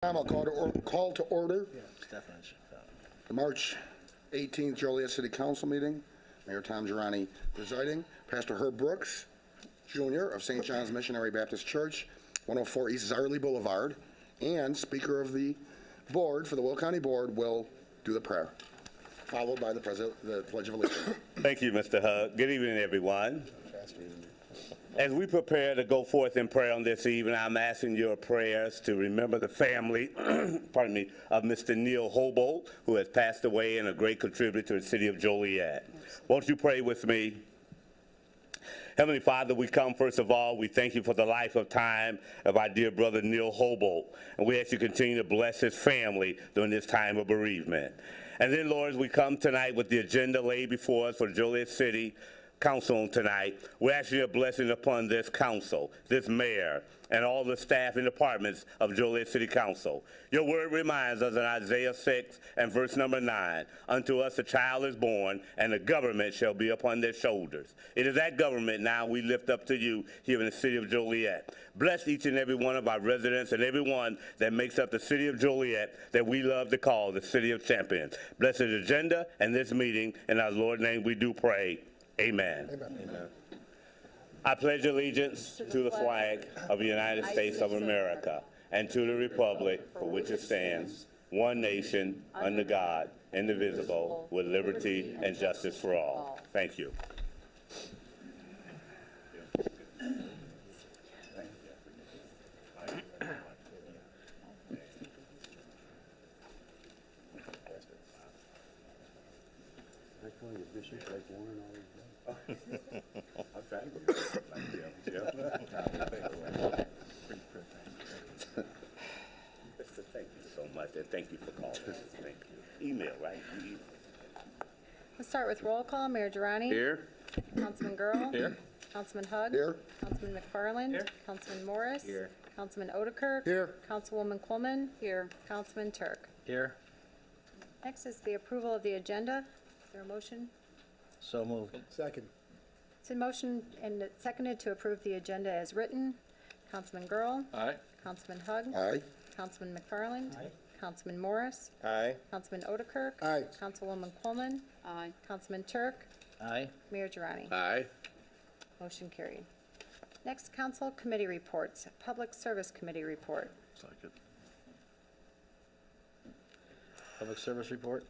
I'll call to order Yeah, definitely. the March 18th Joliet City Council meeting. Mayor Tom Girani presiding. Pastor Herb Brooks, Jr. of St. John's Missionary Baptist Church, 104 East Zarley Boulevard, and Speaker of the Board for the Will County Board will do the prayer, followed by the Pledge of Allegiance. Thank you, Mr. Hug. Good evening, everyone. As we prepare to go forth in prayer on this evening, I'm asking your prayers to remember the family, pardon me, of Mr. Neil Hobolt, who has passed away and a great contributor to the city of Joliet. Won't you pray with me? Heavenly Father, we come first of all, we thank you for the life of time of our dear brother Neil Hobolt, and we ask you to continue to bless his family during this time of bereavement. And then, Lord, as we come tonight with the agenda laid before us for Joliet City Council on tonight, we ask your blessing upon this council, this mayor, and all the staff and departments of Joliet City Council. Your word reminds us in Isaiah 6 and verse number 9, unto us a child is born, and the government shall be upon their shoulders. It is that government now we lift up to you here in the city of Joliet. Bless each and every one of our residents and everyone that makes up the city of Joliet that we love to call the city of champions. Bless this agenda and this meeting. In our Lord's name we do pray. Amen. Amen. I pledge allegiance to the flag of the United States of America and to the republic for which it stands, one nation, under God, indivisible, with liberty and justice for all. Thank you. I'll try to go like Jeff. Thank you so much, and thank you for calling. Thank you. Email, right? Let's start with roll call. Mayor Girani. Here. Councilman Girl. Here. Councilman Hug. Here. Councilman McFarland. Here. Councilman Morris. Here. Councilman Odekirk. Here. Councilwoman Coleman. Here. Councilman Turk. Here, Next is the approval of the agenda. Is there a motion? so moved. Second. It's a motion and it's seconded to approve the agenda as written. Councilman Girl. Aye. Councilman Hug. Aye. Councilman McFarland. Aye. Councilman Morris. Aye. Councilman Odekirk. Aye. Councilwoman Coleman. Aye. Councilman Turk. Aye. Mayor Girani. Aye. Motion carried. Next, council committee reports. Public Service Committee report. Second. Public Service report?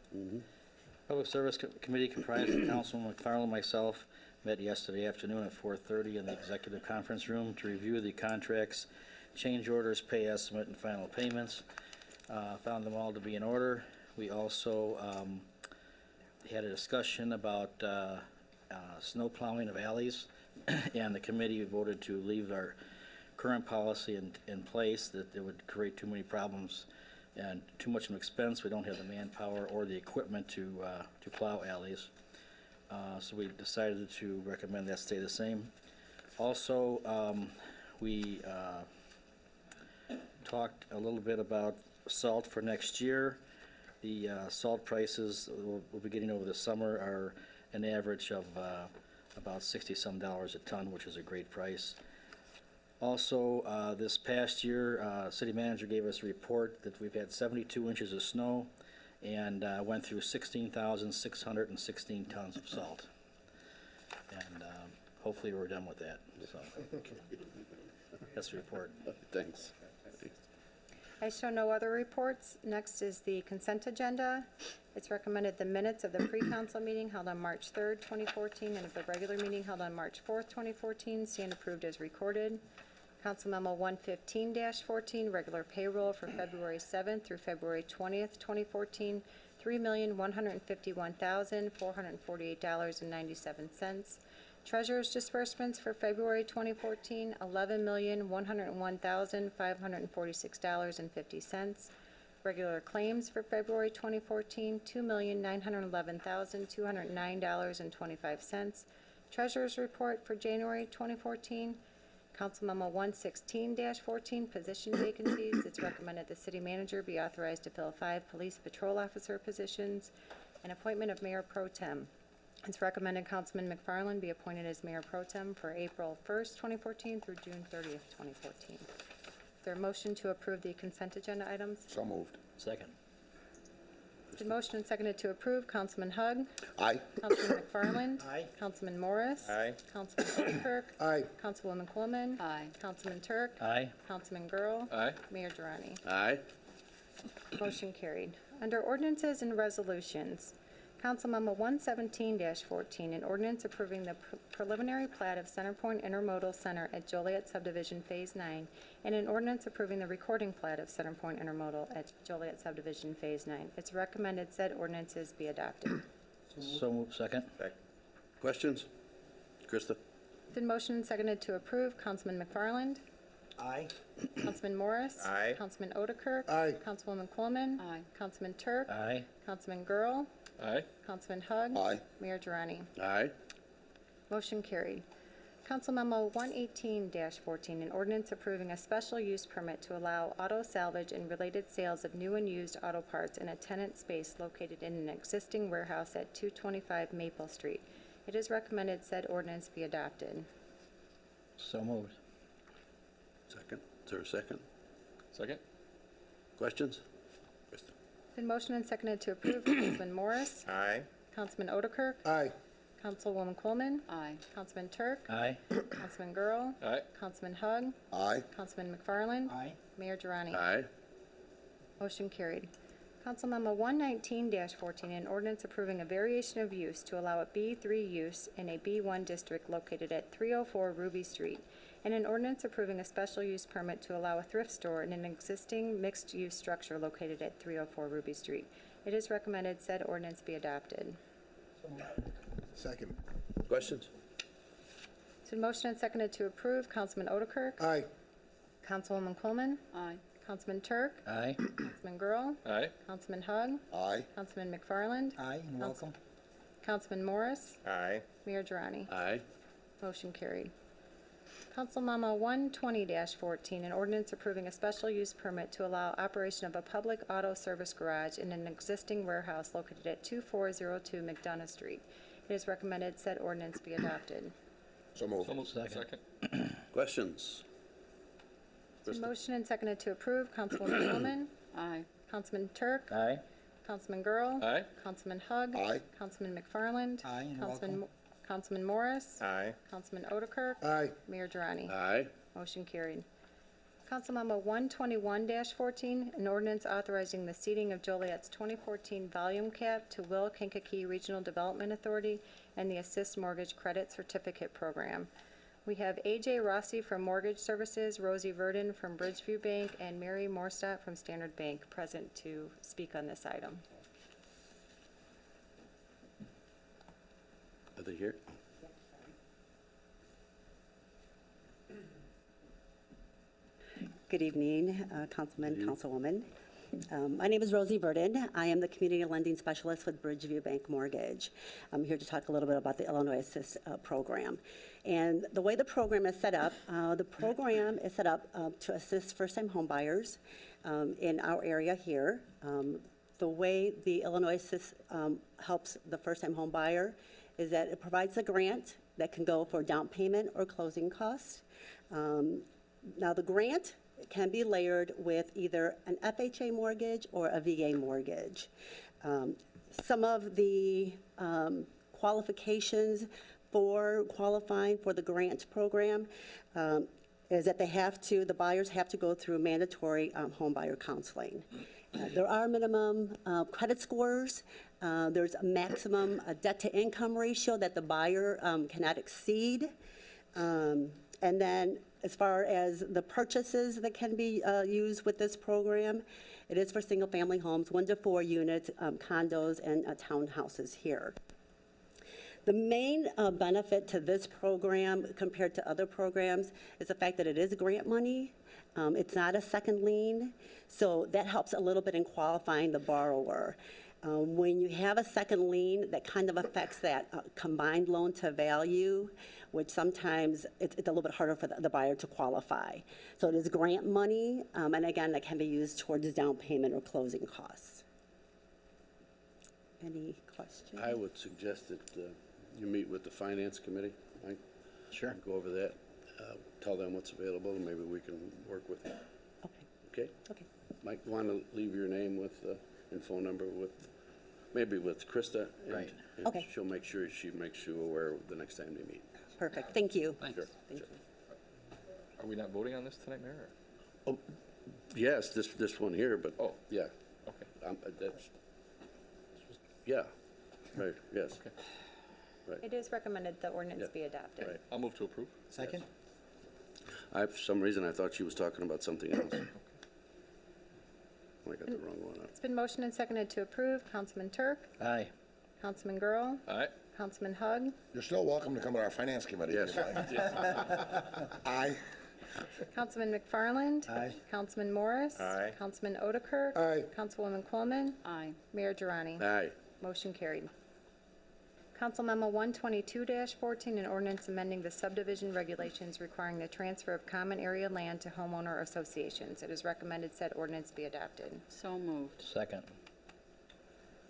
Public Service Committee comprised of Councilman McFarland and myself met yesterday afternoon at 4:30 in the executive conference room to review the contracts, change orders, pay estimate, and final payments. Found them all to be in order. We also had a discussion about snow plowing of alleys, and the committee voted to leave our current policy in place, that it would create too many problems and too much of an expense. We don't have the manpower or the equipment to plow alleys. So we decided to recommend that stay the same. Also, we talked a little bit about salt for next year. The salt prices we'll be getting over the summer are an average of about $60-some a ton, which is a great price. Also, this past year, city manager gave us a report that we've had 72 inches of snow and went through 16,616 tons of salt. And hopefully we're done with that. So that's the report. Thanks. I show no other reports. Next is the consent agenda. It's recommended the minutes of the pre-council meeting held on March 3rd, 2014, and of the regular meeting held on March 4th, 2014, stand approved as recorded. Council Memo 115-14, regular payroll for February 7th through February 20th, 2014, $3,151,448.97. Treasurer's disbursements for February 2014, $11,101,546.50. Regular claims for February 2014, $2,911,209.25. Treasurer's report for January 2014, Council Memo 116-14, position vacancies. It's recommended the city manager be authorized to fill 5 police patrol officer positions. An appointment of mayor pro tem. It's recommended Councilman McFarland be appointed as mayor pro tem for April 1st, 2014 through June 30th, 2014. there a motion to approve the consent agenda items? So moved. Second. The motion and seconded to approve. Councilman Hug. Aye. Councilman McFarland. Aye. Councilman Morris. Aye. Councilman O'Kirk. Aye. Councilwoman Coleman. Aye. Councilman Turk. Aye. Councilman Girl. Aye. Mayor Durrani. Aye. Motion carried. Under ordinances and resolutions, Council Memo 117-14, an ordinance approving the preliminary plat of Centerpoint Intermodal Center at Joliet Subdivision Phase 9, and an ordinance approving the recording plat of Centerpoint Intermodal at Joliet Subdivision Phase 9. It's recommended said ordinances be adopted. So moved. Second. Questions? Krista? Been motion and seconded to approve. Councilman McFarland. Aye. Councilman Morris. Aye. Councilman O'Kirk. Aye. Councilwoman Coleman. Aye. Councilman Turk. Aye. Councilman Girl. Aye. Councilman Hug. Aye. Mayor Durrani. Aye. Motion carried. Council Memo 118-14, an ordinance approving a special use permit to allow auto salvage and related sales of new and used auto parts in a tenant space located in an existing warehouse at 225 Maple Street. It is recommended said ordinance be adopted. So moved. Second? Is there a second? Second? Questions? Krista? Been motion and seconded to approve. Councilman Morris. Aye. Councilman O'Kirk. Aye. Councilwoman Coleman. Aye. Councilman Turk. Aye. Councilman Girl. Aye. Councilman Hug. Aye. Councilman McFarland. Aye. Mayor Durrani. Aye. Motion carried. Council Memo 119-14, an ordinance approving a variation of use to allow a B3 use in a B1 district located at 304 Ruby Street, and an ordinance approving a special use permit to allow a thrift store in an existing mixed-use structure located at 304 Ruby Street. It is recommended said ordinance be adopted. Second. Questions? So motion and seconded to approve. Councilman O'Kirk. Aye. Councilwoman Coleman. Aye. Councilman Turk. Aye. Councilman Girl. Aye. Councilman Hug. Aye. Councilman McFarland. Aye, and welcome. Councilman Morris. Aye. Mayor Durrani. Aye. Motion carried. Council Memo 120-14, an ordinance approving a special use permit to allow operation of a public auto service garage in an existing warehouse located at 2402 McDonough Street. It is recommended said ordinance be adopted. So moved. So moved. Second. Questions? Krista? Motion and seconded to approve. Councilwoman Coleman. Aye. Councilman Turk. Aye. Councilman Girl. Aye. Councilman Hug. Aye. Councilman McFarland. Aye, and Councilman Morris. Aye. Councilman O'Kirk. Aye. Mayor Durrani. Aye. Motion carried. Council Memo 121-14, an ordinance authorizing the ceding of Joliet's 2014 volume cap to Will Kankakee Regional Development Authority and the Assist Mortgage Credit Certificate Program. We have A.J. Rossi from Mortgage Services, Rosie Verdon from Bridgeview Bank, and Mary Morstadt from Standard Bank present to speak on this item. Are they here? Good evening, Councilman, Councilwoman. My name is Rosie Verdon. I am the Community Lending Specialist with Bridgeview Bank Mortgage. I'm here to talk a little bit about the Illinois Assist program. And the way the program is set up to assist first-time home buyers in our area here. The way the Illinois Assist helps the first-time home buyer is that it provides a grant that can go for down payment or closing costs. Now, the grant can be layered with either an FHA mortgage or a VA mortgage. Some of the qualifications for qualifying for the grant program is that the buyers have to go through mandatory home buyer counseling. There are minimum credit scores. There's a maximum debt-to-income ratio that the buyer cannot exceed. And then as far as the purchases that can be used with this program, it is for single-family homes, 1 to 4 units, condos, and townhouses here. The main benefit to this program compared to other programs is the fact that it is grant money. It's not a second lien, so that helps a little bit in qualifying the borrower. When you have a second lien, that kind of affects that combined loan to value, which sometimes it's a little bit harder for the buyer to qualify. So it is grant money, and again, that can be used towards down payment or closing costs. Any questions? I would suggest that you meet with the Finance Committee. Mike? Sure. Go over that, tell them what's available, and maybe we can work with you. Okay? Okay. Might want to leave your name with, and phone number with, maybe with Krista. and- Right. and Okay. She'll make sure she makes you aware the next time they meet. Perfect. Thank you. Sure. Thank you. Are we not voting on this tonight, Mayor? or- Yes, this one here, but, Oh. yeah, Okay. that's, yeah, right, yes. Okay. Right, It is recommended the ordinance Yeah. be adopted. right. I'll move to approve. Second? For some reason, I thought she was talking about something else. I got the wrong one up. It's been motioned and seconded to approve. Councilman Turk, Aye. Councilman Girl, All right. Councilman Hug, You're still welcome to come to our finance committee if Yes. you'd like. Aye. Councilman McFarland. Aye. Councilman Morris. Aye. Councilman Otterkirk. Aye. Councilwoman Coleman. Aye. Mayor Durrani. Aye, Motion carried. Council Memo 122-14, an ordinance amending the subdivision regulations requiring the transfer of common area land to homeowner associations. It is recommended said ordinance be adopted. So moved. Second?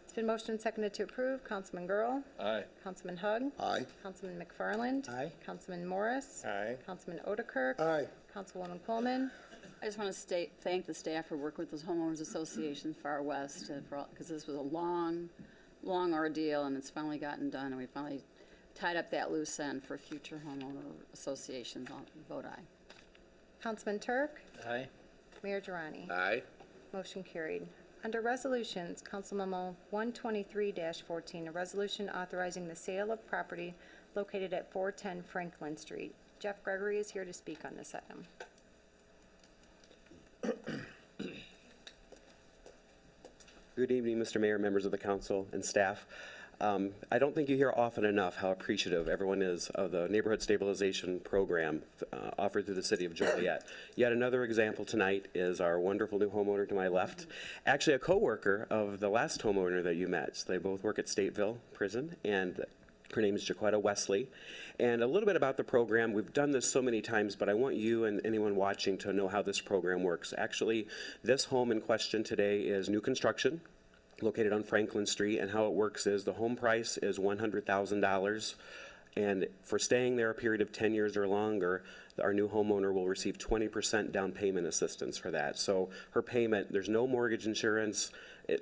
It's been motioned and seconded to approve. Councilman Girl. Aye. Councilman Hug. Aye. Councilman McFarland. Aye. Councilman Morris. Aye. Councilman Otterkirk. Aye. Councilwoman Coleman. I just want to thank the staff for working with those homeowners associations far west, because this was a long ordeal, and it's finally gotten done, and we finally tied up that loose end for future homeowner associations. I'll vote aye. Councilman Turk. Aye. Mayor Durrani. aye, Motion carried. Under Resolutions, Council Memo 123-14, a resolution authorizing the sale of property located at 410 Franklin Street. Jeff Gregory is here to speak on this item. Good evening, Mr. Mayor, members of the council, and staff. I don't think you hear often enough how appreciative everyone is of the Neighborhood Stabilization Program offered through the city of Joliet. Yet another example tonight is our wonderful new homeowner to my left, actually a coworker of the last homeowner that you met. So they both work at Stateville Prison, and her name is Jaquetta Wesley. And a little bit about the program. We've done this so many times, but I want you and anyone watching to know how this program works. Actually, this home in question today is new construction, located on Franklin Street, and how it works is the home price is $100,000, and for staying there a period of 10 years or longer, our new homeowner will receive 20% down payment assistance for that. So her payment, there's no mortgage insurance,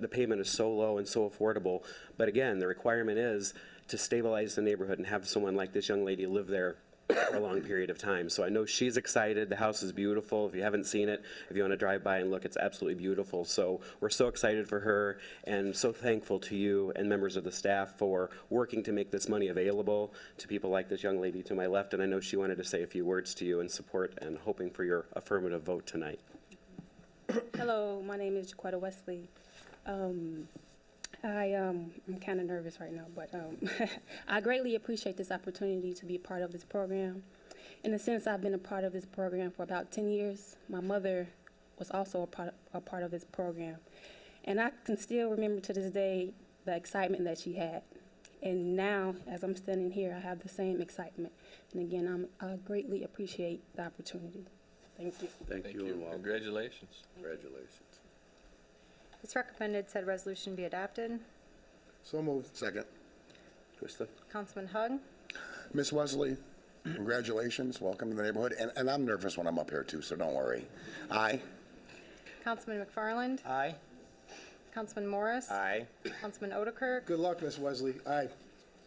the payment is so low and so affordable, but again, the requirement is to stabilize the neighborhood and have someone like this young lady live there for a long period of time. So I know she's excited. The house is beautiful. If you haven't seen it, if you want to drive by and look, it's absolutely beautiful. So we're so excited for her and so thankful to you and members of the staff for working to make this money available to people like this young lady to my left. And I know she wanted to say a few words to you in support and hoping for your affirmative vote tonight. Hello, my name is Jaquetta Wesley. I'm kind of nervous right now, but I greatly appreciate this opportunity to be a part of this program. In a sense, I've been a part of this program for about 10 years. My mother was also a part of this program. And I can still remember to this day the excitement that she had. And now, as I'm standing here, I have the same excitement. And again, I greatly appreciate the opportunity. Thank you. thank you and welcome. Congratulations. Congratulations. It's recommended said resolution be adopted. So moved. Second. Krista? Councilman Hug. Miss Wesley, congratulations. Welcome to the neighborhood. And I'm nervous when I'm up here too, so don't worry. Aye. Councilman McFarland. Aye. Councilman Morris. Aye. Councilman Otterkirk. Good luck, Miss Wesley. Aye.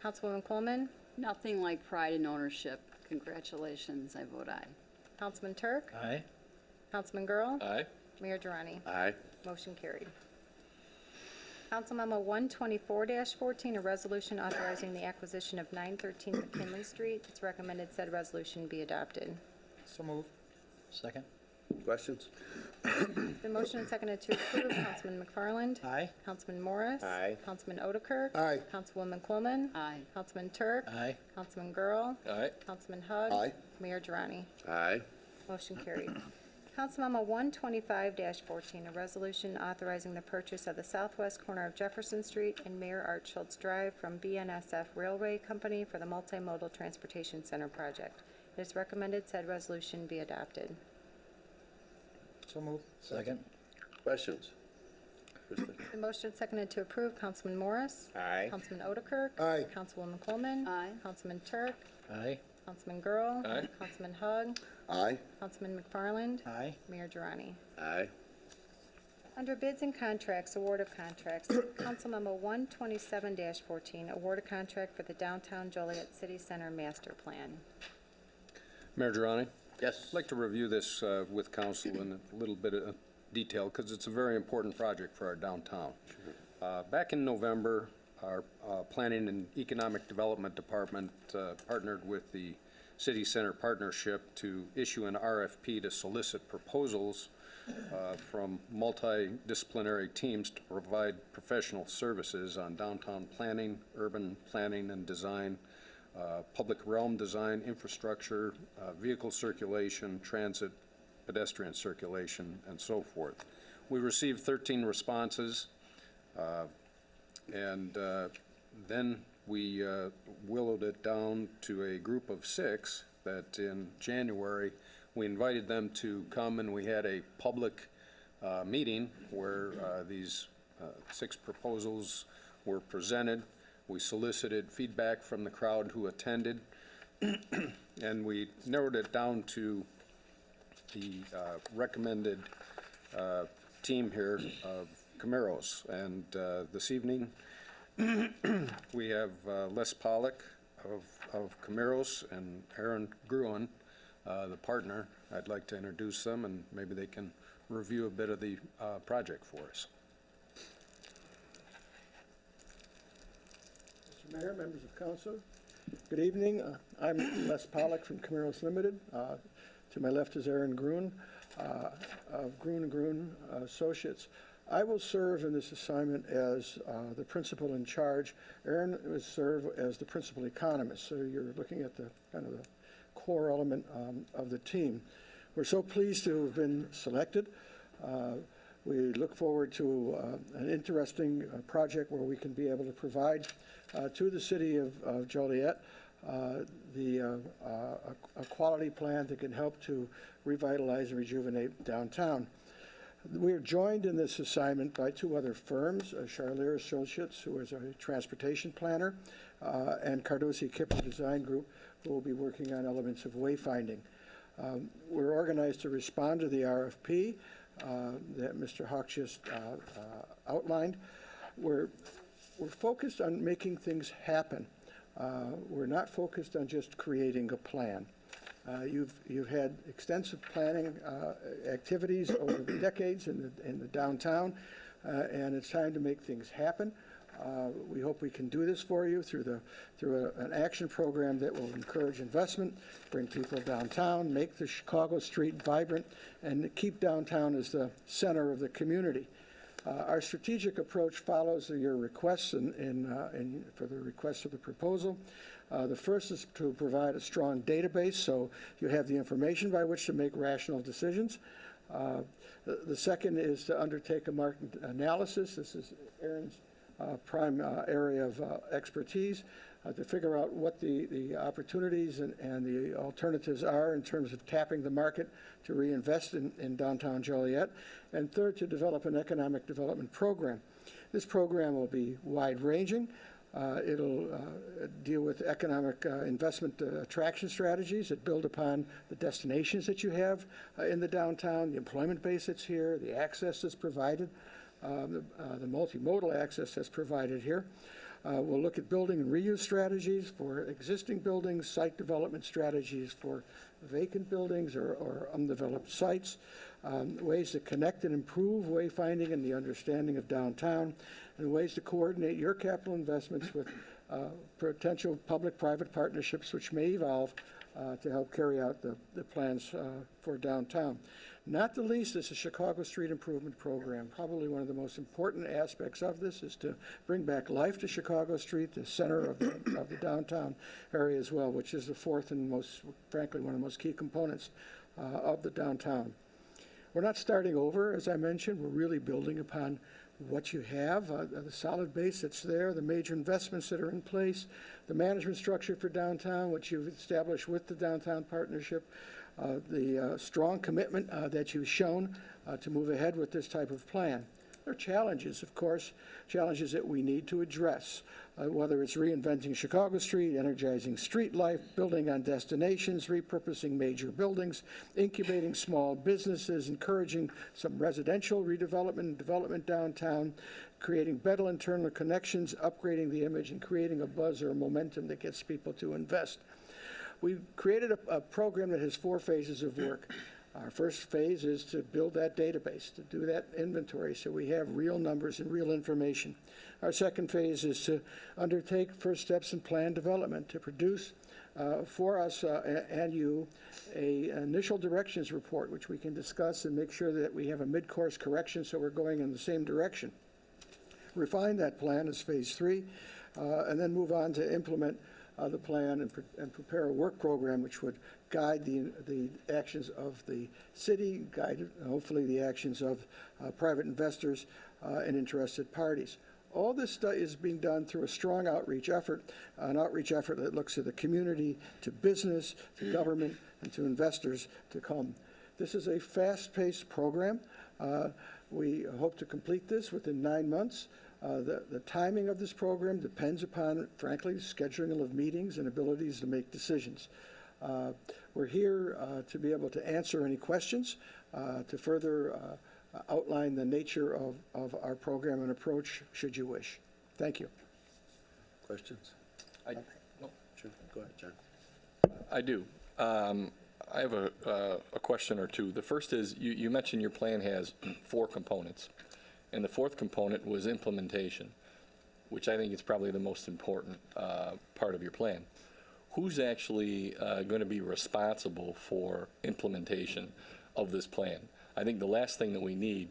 Councilwoman Coleman. Nothing like pride and ownership. Congratulations. I vote aye. Councilman Turk. Aye. Councilman Girl. Aye. Mayor Durrani. Aye, Motion carried. Council Memo 124-14, a resolution authorizing the acquisition of 913 McKinley Street. It's recommended said resolution be adopted. So moved. Second? questions? The motion and seconded to approve. Councilman McFarland. Aye. Councilman Morris. Aye. Councilman Otterkirk. Aye. Councilwoman Coleman. Aye. Councilman Turk. Aye. Councilman Girl. Aye. Councilman Hug. Aye. Mayor Durrani. Aye, Motion carried. Council Memo 125-14, a resolution authorizing the purchase of the southwest corner of Jefferson Street and Mayor Art Schultz Drive from BNSF Railway Company for the Multimodal Transportation Center project. It is recommended said resolution be adopted. So moved. Second? questions? Krista? The motion seconded to approve. Councilman Morris. Aye. Councilman Otterkirk. Aye. Councilwoman Coleman. Aye. Councilman Turk. Aye. Councilman Girl. Aye. Councilman Hug. Aye. Councilman McFarland. Aye. Mayor Durrani. Aye, Under bids and contracts, award of contracts, Council Memo 127-14, award of contract for the downtown Joliet City Center Master Plan. Mayor Girani, Yes. I'd like to review this with council in a little bit of detail because it's a very important project for our downtown. Back in November, our Planning and Economic Development Department partnered with the City Center Partnership to issue an RFP to solicit proposals from multidisciplinary teams to provide professional services on downtown planning, urban planning and design, public realm design, infrastructure, vehicle circulation, transit, pedestrian circulation, and so forth. We received 13 responses, and then we willowed it down to a group of 6 that in January we invited them to come, and we had a public meeting where these 6 proposals were presented. We solicited feedback from the crowd who attended, and we narrowed it down to the recommended team here of Camaros. And this evening, we have Les Pollock of Camaros and Aaron Gruen, the partner. I'd like to introduce them, and maybe they can review a bit of the project for us. Mr. Mayor, members of council, good evening. I'm Les Pollock from Camaros Limited. To my left is Aaron Gruen of Gruen & Gruen Associates. I will serve in this assignment as the principal in charge. Aaron will serve as the principal economist. So you're looking at the kind of the core element of the team. We're so pleased to have been selected. We look forward to an interesting project where we can be able to provide to the city of Joliet a quality plan that can help to revitalize and rejuvenate downtown. We are joined in this assignment by 2 other firms, Charlier Associates, who is a transportation planner, and Cardosi Kipper Design Group, who will be working on elements of wayfinding. We're organized to respond to the RFP that Mr. Hawk just outlined. We're focused on making things happen. We're not focused on just creating a plan. You've had extensive planning activities over the decades in the downtown, and it's time to make things happen. We hope we can do this for you through an action program that will encourage investment, bring people downtown, make the Chicago street vibrant, and keep downtown as the center of the community. Our strategic approach follows your requests for the request of the proposal. The first is to provide a strong database so you have the information by which to make rational decisions. The second is to undertake a market analysis. This is Aaron's prime area of expertise, to figure out what the opportunities and the alternatives are in terms of tapping the market to reinvest in downtown Joliet. And third, to develop an economic development program. This program will be wide-ranging. It'll deal with economic investment attraction strategies that build upon the destinations that you have in the downtown, the employment base that's here, the access that's provided, the multimodal access that's provided here. We'll look at building and reuse strategies for existing buildings, site development strategies for vacant buildings or undeveloped sites, ways to connect and improve wayfinding and the understanding of downtown, and ways to coordinate your capital investments with potential public-private partnerships which may evolve to help carry out the plans for downtown. Not the least is the Chicago Street Improvement Program. Probably one of the most important aspects of this is to bring back life to Chicago Street, the center of the downtown area as well, which is the fourth and most, frankly, one of the most key components of the downtown. We're not starting over, as I mentioned. We're really building upon what you have, the solid base that's there, the major investments that are in place, the management structure for downtown, which you've established with the Downtown Partnership, the strong commitment that you've shown to move ahead with this type of plan. There are challenges, of course, challenges that we need to address, whether it's reinventing Chicago Street, energizing street life, building on destinations, repurposing major buildings, incubating small businesses, encouraging some residential redevelopment and development downtown, creating better internal connections, upgrading the image, and creating a buzz or a momentum that gets people to invest. We've created a program that has 4 phases of work. Our first phase is to build that database, to do that inventory so we have real numbers and real information. Our second phase is to undertake first steps in plan development, to produce for us and you a initial directions report, which we can discuss and make sure that we have a mid-course correction so we're going in the same direction. Refine that plan is phase 3, and then move on to implement the plan and prepare a work program which would guide the actions of the city, guide hopefully the actions of private investors and interested parties. All this is being done through a strong outreach effort, an outreach effort that looks to the community, to business, to government, and to investors to come. This is a fast-paced program. We hope to complete this within 9 months. The timing of this program depends upon, frankly, scheduling of meetings and abilities to make decisions. We're here to be able to answer any questions, to further outline the nature of our program and approach, should you wish. Thank you. Questions? Sure, go ahead, John. I do. I have a question or two. The first is, you mentioned your plan has 4 components, and the 4th component was implementation, which I think is probably the most important part of your plan. Who's actually going to be responsible for implementation of this plan? I think the last thing that we need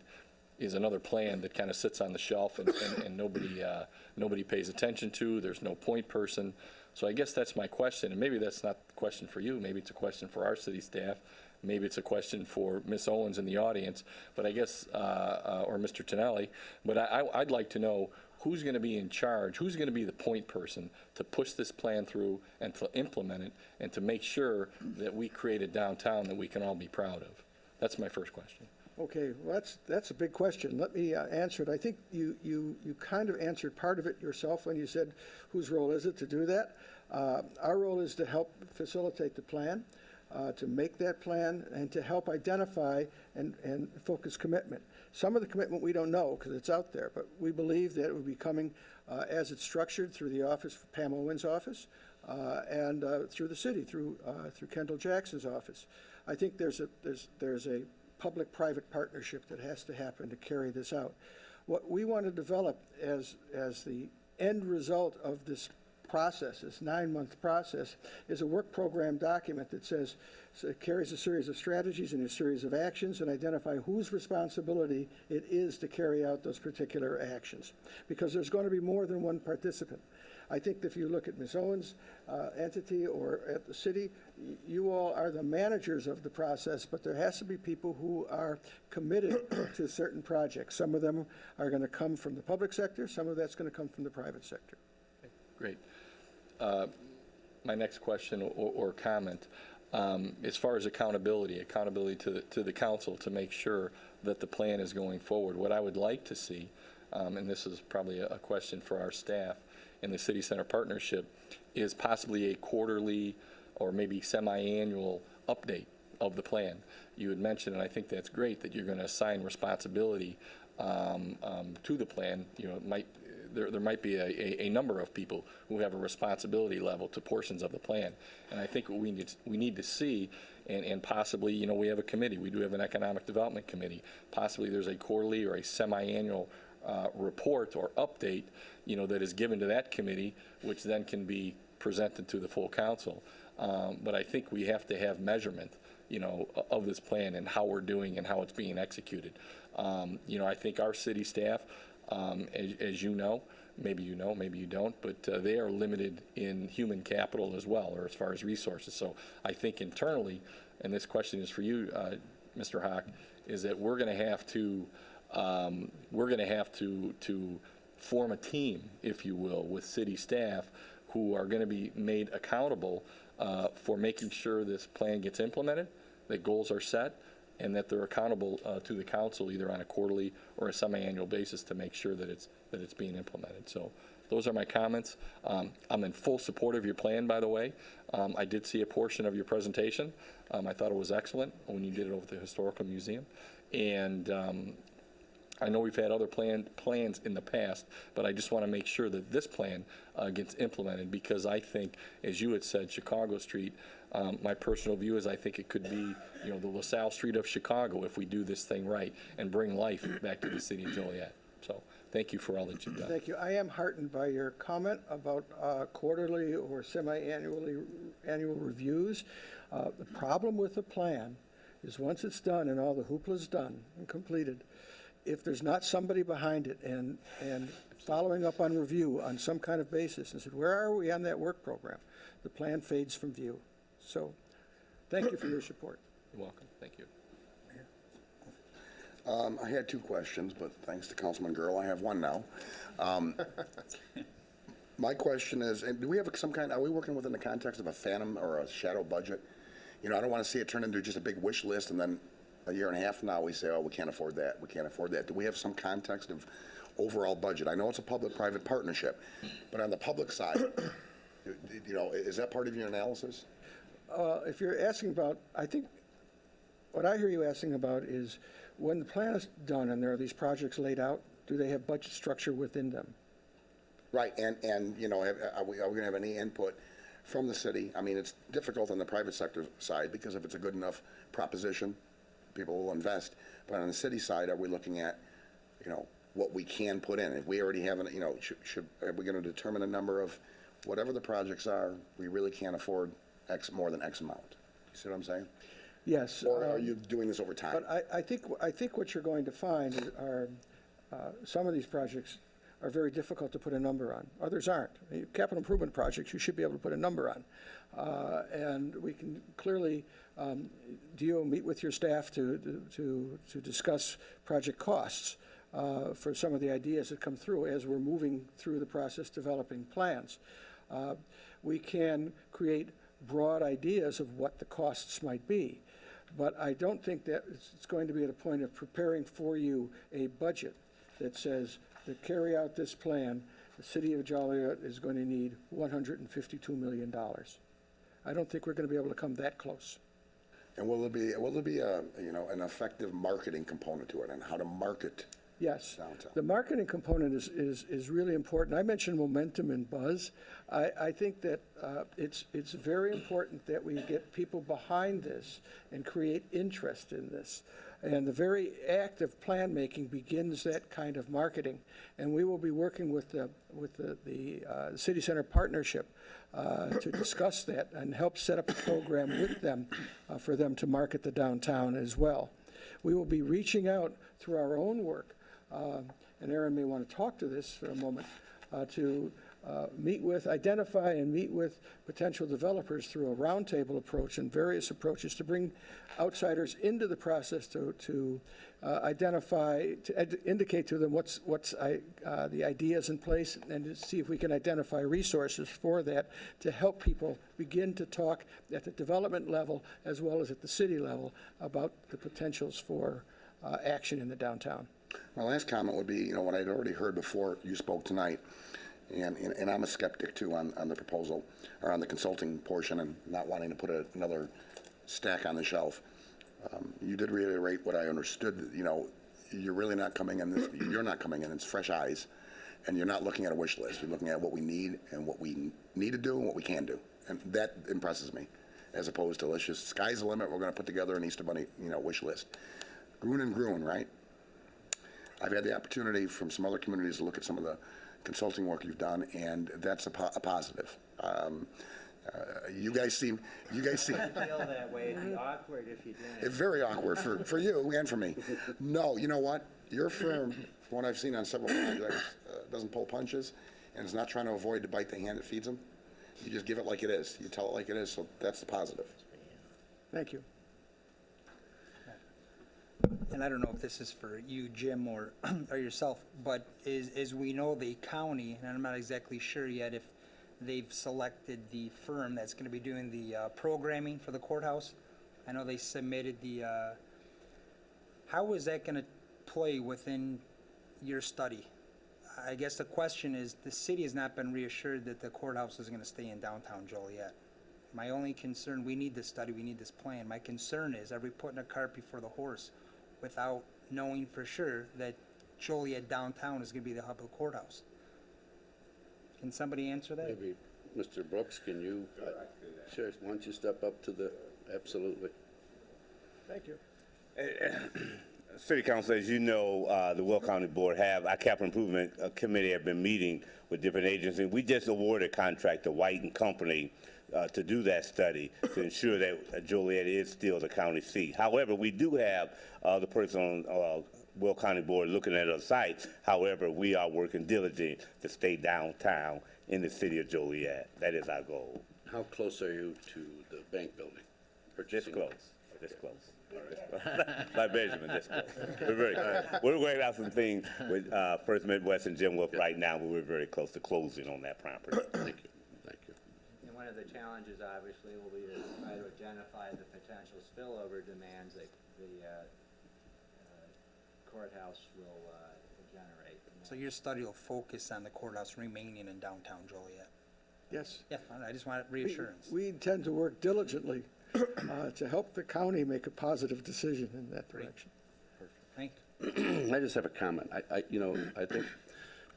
is another plan that kind of sits on the shelf and nobody pays attention to. There's no point person. So I guess that's my question, and maybe that's not a question for you. Maybe it's a question for our city staff. Maybe it's a question for Ms. Owens in the audience, but I guess, or Mr. Tonelli. But I'd like to know who's going to be in charge, who's going to be the point person to push this plan through and to implement it and to make sure that we create a downtown that we can all be proud of. That's my first question. Okay, well, that's a big question. Let me answer it. I think you kind of answered part of it yourself when you said whose role is it to do that. Our role is to help facilitate the plan, to make that plan, and to help identify and focus commitment. Some of the commitment we don't know because it's out there, but we believe that it will be coming as it's structured through the office, Pam Owens' office, and through the city, through Kendall Jackson's office. I think there's a public-private partnership that has to happen to carry this out. What we want to develop as the end result of this process, this 9-month process, is a work program document that says, so it carries a series of strategies and a series of actions and identify whose responsibility it is to carry out those particular actions. Because there's going to be more than one participant. I think if you look at Ms. Owens' entity or at the city, you all are the managers of the process, but there has to be people who are committed to certain projects. Some of them are going to come from the public sector, some of that's going to come from the private sector. Great. My next question or comment, as far as accountability to the council to make sure that the plan is going forward. What I would like to see, and this is probably a question for our staff in the City Center Partnership, is possibly a quarterly or maybe semi-annual update of the plan. You had mentioned, and I think that's great, that you're going to assign responsibility to the plan. You know, there might be a number of people who have a responsibility level to portions of the plan. And I think what we need to see, and possibly, you know, we have a committee. We do have an economic development committee. Possibly there's a quarterly or a semi-annual report or update, you know, that is given to that committee, which then can be presented to the full council. But I think we have to have measurement, you know, of this plan and how we're doing and how it's being executed. You know, I think our city staff, as you know, maybe you don't, but they are limited in human capital as well, or as far as resources. So I think internally, and this question is for you, Mr. Hawk, is that we're going to have to form a team, if you will, with city staff who are going to be made accountable for making sure this plan gets implemented, that goals are set, and that they're accountable to the council either on a quarterly or a semi-annual basis to make sure that it's being implemented. So those are my comments. I'm in full support of your plan, by the way. I did see a portion of your presentation. I thought it was excellent when you did it over at the Historical Museum. And I know we've had other plans in the past, but I just want to make sure that this plan gets implemented, because I think, as you had said, Chicago Street, my personal view is I think it could be, the LaSalle Street of Chicago if we do this thing right and bring life back to the city of Joliet. So thank you for all that you've done. Thank you. I am heartened by your comment about quarterly or annual reviews. The problem with the plan is once it's done and all the hoopla's done and completed, if there's not somebody behind it and following up on review on some kind of basis and said, where are we on that work program? The plan fades from view. So thank you for your support. You're welcome. Thank you. I had two questions, but thanks to Councilman Girl, I have one now. My question is, and do we have are we working within the context of a phantom or a shadow budget? I don't want to see it turn into just a big wish list and then a year and a half from now we say, oh, we can't afford that, we can't afford that. Do we have some context of overall budget? I know it's a public-private partnership, but on the public side, is that part of your analysis? If you're asking about, I think, what I hear you asking about is when the plan is done and there are these projects laid out, do they have budget structure within them? Right, and are we going to have any input from the city? I mean, it's difficult on the private sector side because if it's a good enough proposition, people will invest. But on the city side, are we looking at, what we can put in? If we already have, are we going to determine a number of whatever the projects are, we really can't afford more than X amount? You see what I'm saying? Yes. Or are you doing this over time? But I think what you're going to find are some of these projects are very difficult to put a number on. Others aren't. Capital improvement projects, you should be able to put a number on. And we can clearly, meet with your staff to discuss project costs for some of the ideas that come through as we're moving through the process developing plans. We can create broad ideas of what the costs might be. But I don't think that it's going to be at a point of preparing for you a budget that says to carry out this plan, the city of Joliet is going to need $152 million. I don't think we're going to be able to come that close. And will there be an effective marketing component to it and how to market? Yes, downtown? the marketing component is really important. I mentioned momentum and buzz. I think that it's very important that we get people behind this and create interest in this. And the very act of plan making begins that kind of marketing. And we will be working with the City Center Partnership to discuss that and help set up a program with them for them to market the downtown as well. We will be reaching out through our own work, and Aaron may want to talk to this for a moment, to identify and meet with potential developers through a roundtable approach and various approaches to bring outsiders into the process to identify, to indicate to them what's the ideas in place and to see if we can identify resources for that to help people begin to talk at the development level as well as at the city level about the potentials for action in the downtown. My last comment would be, what I'd already heard before you spoke tonight, and I'm a skeptic too on the proposal, or on the consulting portion and not wanting to put another stack on the shelf. You did reiterate what I understood, you're really not coming in you're not coming in, it's fresh eyes, and you're not looking at a wish list. You're looking at what we need and what we need to do and what we can do. And that impresses me, as opposed to let's just, sky's the limit, we're going to put together an Easter Bunny, wish list. Groon and Groon, right? I've had the opportunity from some other communities to look at some of the consulting work you've done, and that's a positive. You guys seem. I feel that way. It'd be awkward if you didn't. It's very awkward for you and for me. No, you know what? Your firm, from what I've seen on several projects, doesn't pull punches, and is not trying to avoid to bite the hand that feeds them. You just give it like it is. You tell it like it is, so that's the positive. Thank you. And I don't know if this is for you, Jim, or yourself, but as we know, the county, and I'm not exactly sure yet if they've selected the firm that's going to be doing the programming for the courthouse. I know they submitted the how is that gonna play within your study? I guess the question is, the city has not been reassured that the courthouse is gonna stay in downtown Joliet. My only concern, we need this study, we need this plan. My concern is, are we putting a cart before the horse without knowing for sure that Joliet downtown is gonna be the hub of the courthouse? Can somebody answer that? Maybe, Mr. Brooks, can you, sure, why don't you step up to the, absolutely. Thank you. City Council, as you know, the Will County Board our capital improvement committee have been meeting with different agencies. We just awarded a contract to White and Company to do that study to ensure that Joliet is still the county seat. However, we do have the person on Will County Board looking at other sites. However, we are working diligently to stay downtown in the city of Joliet. That is our goal. How close are you to the bank building? This close. This close. Like Benjamin, this close. We're working out some things with First Midwest and Jim Wolf right now, but we're very close to closing on that property. Thank you, thank you. And one of the challenges, obviously, will be to try to identify the potential spillover demands that the courthouse will generate. So your study will focus on the courthouse remaining in downtown Joliet? Yes. Yeah, I just want reassurance. We intend to work diligently to help the county make a positive decision in that direction. Thank you. I just have a comment. I think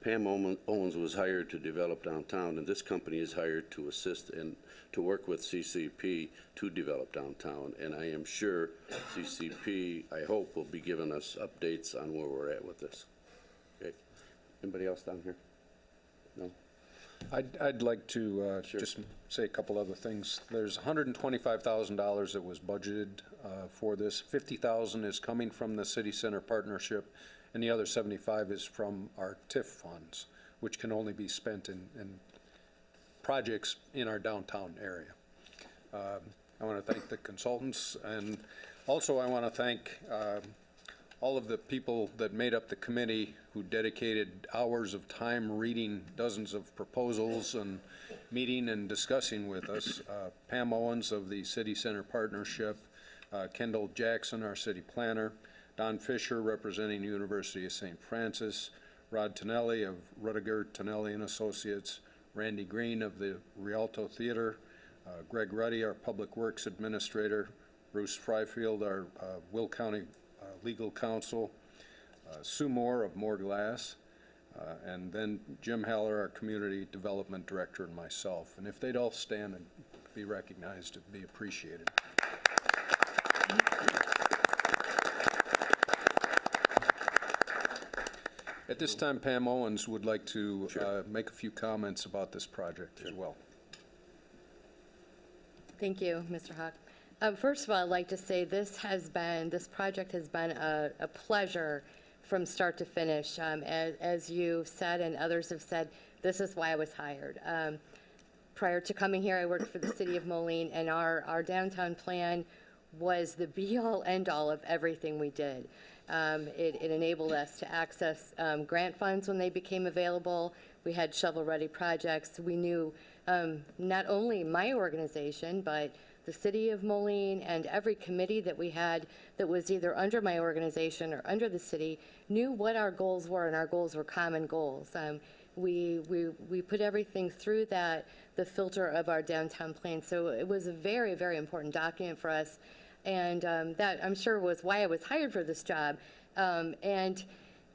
Pam Owens was hired to develop downtown, and this company is hired to assist and to work with CCP to develop downtown. And I am sure CCP, I hope, will be giving us updates on where we're at with this. Okay. Anybody else down here? No? I'd like to Sure. just say a couple other things. There's $125,000 that was budgeted for this. $50,000 is coming from the City Center Partnership, and the other $75,000 is from our TIF funds, which can only be spent in projects in our downtown area. I want to thank the consultants, and also I want to thank all of the people that made up the committee who dedicated hours of time reading dozens of proposals and meeting and discussing with us. Pam Owens of the City Center Partnership, Kendall Jackson, our city planner, Don Fisher representing University of St. Francis, Rod Tonelli of Rudiger Tonelli and Associates, Randy Green of the Rialto Theater, Greg Ruddy, our Public Works Administrator, Bruce Fryfield, our Will County Legal Counsel, Sue Moore of Moore Glass, and then Jim Haller, our Community Development Director, and myself. And if they'd all stand and be recognized, it'd be appreciated. At this time, Pam Owens would like to make a few comments about this project as well. Thank you, Mr. Hawk. First of all, I'd like to say this project has been a pleasure from start to finish. As you said and others have said, this is why I was hired. Prior to coming here, I worked for the city of Moline, and our downtown plan was the be-all, end-all of everything we did. It enabled us to access grant funds when they became available. We had shovel-ready projects. We knew not only my organization, but the city of Moline and every committee that we had that was either under my organization or under the city knew what our goals were, and our goals were common goals. We put everything through the filter of our downtown plan. So it was a very, very important document for us. And that, I'm sure, was why I was hired for this job. And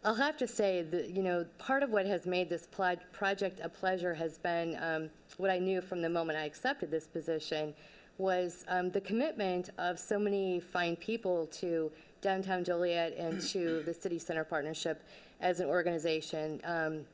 I'll have to say that, part of what has made this project a pleasure has been what I knew from the moment I accepted this position was the commitment of so many fine people to downtown Joliet and to the City Center Partnership as an organization.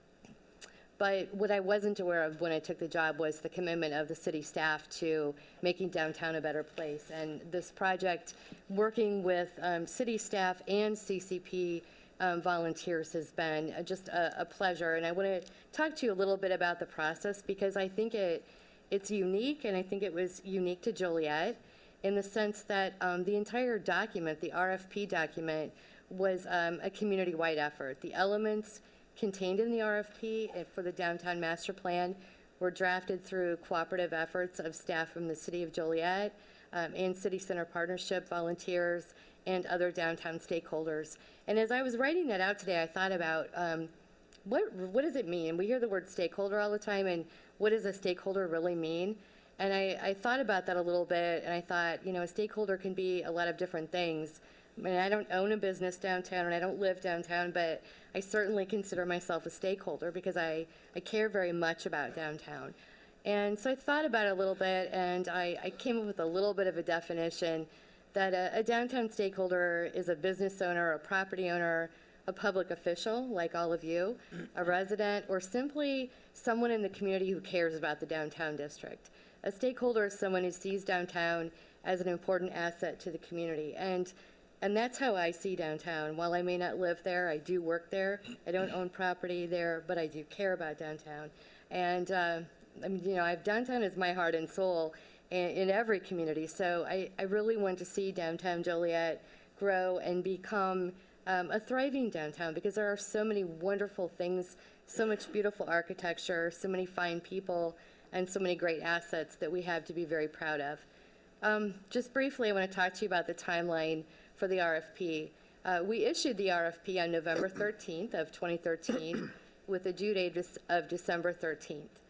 But what I wasn't aware of when I took the job was the commitment of the city staff to making downtown a better place. And this project, working with city staff and CCP volunteers, has been just a pleasure. And I want to talk to you a little bit about the process, because I think it's unique, and I think it was unique to Joliet in the sense that the entire document, the RFP document, was a community-wide effort. The elements contained in the RFP for the downtown master plan were drafted through cooperative efforts of staff from the city of Joliet and City Center Partnership volunteers and other downtown stakeholders. And as I was writing that out today, I thought about what does it mean? We hear the word stakeholder all the time, and what does a stakeholder really mean? And I thought about that a little bit, and I thought, a stakeholder can be a lot of different things. I mean, I don't own a business downtown, and I don't live downtown, but I certainly consider myself a stakeholder because I care very much about downtown. And so I thought about it a little bit, and I came up with a little bit of a definition that a downtown stakeholder is a business owner, a property owner, a public official, like all of you, a resident, or simply someone in the community who cares about the downtown district. A stakeholder is someone who sees downtown as an important asset to the community. And that's how I see downtown. While I may not live there, I do work there. I don't own property there, but I do care about downtown. And, downtown is my heart and soul in every community. So I really want to see downtown Joliet grow and become a thriving downtown because there are so many wonderful things, so much beautiful architecture, so many fine people, and so many great assets that we have to be very proud of. Just briefly, I want to talk to you about the timeline for the RFP. We issued the RFP on November 13th of 2013 with a due date of December 13th.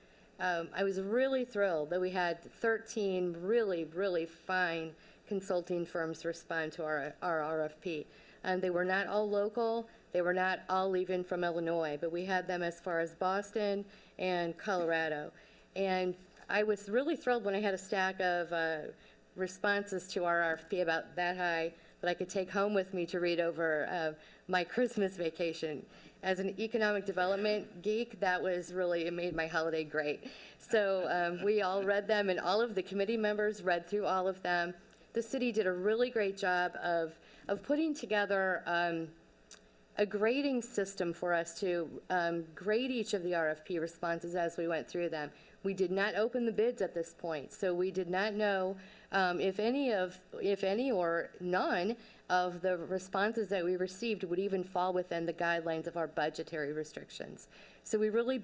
I was really thrilled that we had 13 really, really fine consulting firms respond to our RFP. And they were not all local, they were not all even from Illinois, but we had them as far as Boston and Colorado. And I was really thrilled when I had a stack of responses to our RFP about that high that I could take home with me to read over my Christmas vacation. As an economic development geek, that was really, it made my holiday great. So we all read them, and all of the committee members read through all of them. The city did a really great job of putting together a grading system for us to grade each of the RFP responses as we went through them. We did not open the bids at this point, so we did not know if any or none of the responses that we received would even fall within the guidelines of our budgetary restrictions. So we really